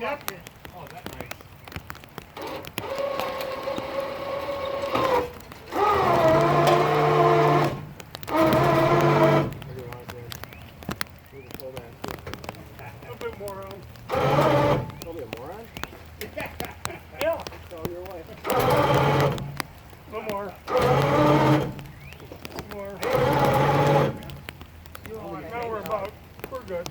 Yep. Oh, that's nice. A bit more on. Probably a moron? Yeah. So your way. A little more. More. Now we're good.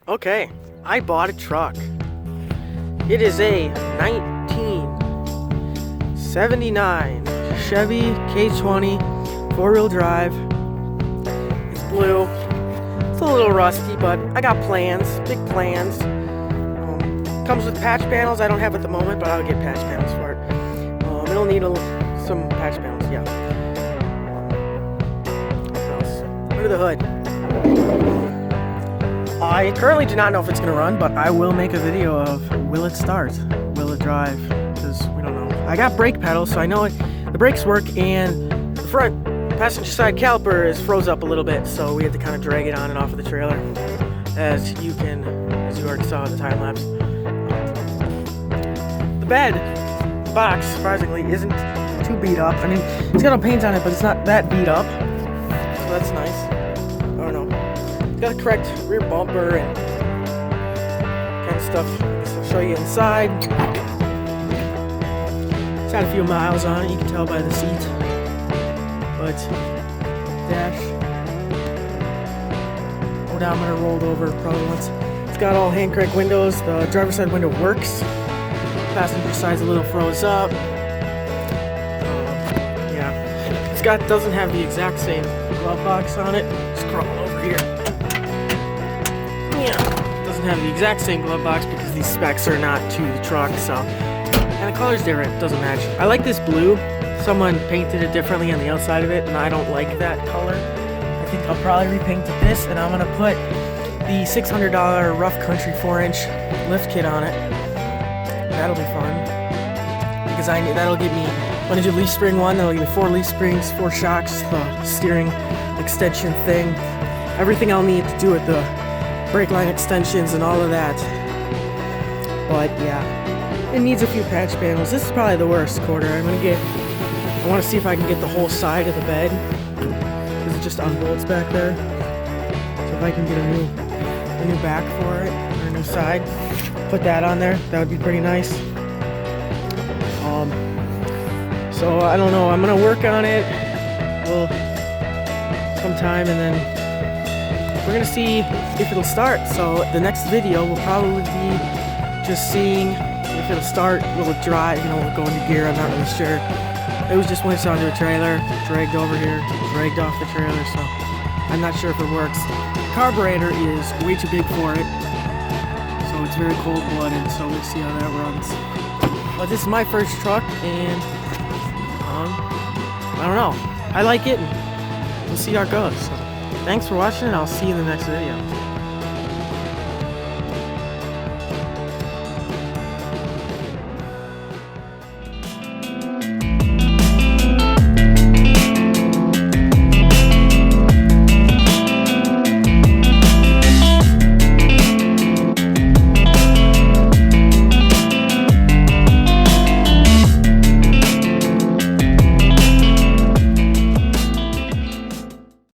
Okay, I bought a truck. It is a 1979 Chevy K20 4-wheel drive. It's blue. It's a little rusty, but I got plans, big plans. Comes with patch panels. I don't have at the moment, but I'll get patch panels for it. It'll need some patch panels, yeah. What else? Under the hood. I currently do not know if it's going to run, but I will make a video of will it start, will it drive, because we don't know. I got brake pedals, so I know the brakes work, and the front passenger side caliper is froze up a little bit, so we had to kind of drag it on and off of the trailer, as you already saw in the time lapse. The bed, the box, surprisingly, isn't too beat up. I mean, it's got no paint on it, but it's not that beat up, so that's nice. I don't know. Got a correct rear bumper and kind of stuff. I'll show you inside. It's had a few miles on it, you can tell by the seat. But dash, odometer rolled over probably once. It's got all hand crank windows. The driver's side window works. Passenger side's a little froze up. Yeah, it's doesn't have the exact same glove box on it. Just crawl over here. Yeah, doesn't have the exact same glove box because these specs are not to the truck. So, and the color's different. Doesn't match. I like this blue. Someone painted it differently on the outside of it, and I don't like that color. I think I'll probably repaint it this, and I'm gonna put the $600 Rough Country 4-inch lift kit on it. That'll be fun because that'll give me, when I do leaf spring one, that'll give me 4 leaf springs, 4 shocks, the steering extension thing, everything I'll need to do with the brake line extensions and all of that. But yeah, it needs a few patch panels. This is probably the worst quarter. I want to see if I can get the whole side of the bed because it just unbolts back there. So if I can get a new back for it, or a new side, put that on there, that would be pretty nice. So I don't know, I'm gonna work on it sometime, and then we're gonna see if it'll start. So the next video will probably be just seeing if it'll start, will it drive, will it go into gear, I'm not really sure. It was just winch onto a trailer, dragged over here, dragged off the trailer, so I'm not sure if it works. The carburetor is way too big for it, so it's very cold-blooded, so we'll see how that runs. But this is my first truck, and I don't know. I like it, and we'll see how it goes. So, thanks for watching, and I'll see you in the next video.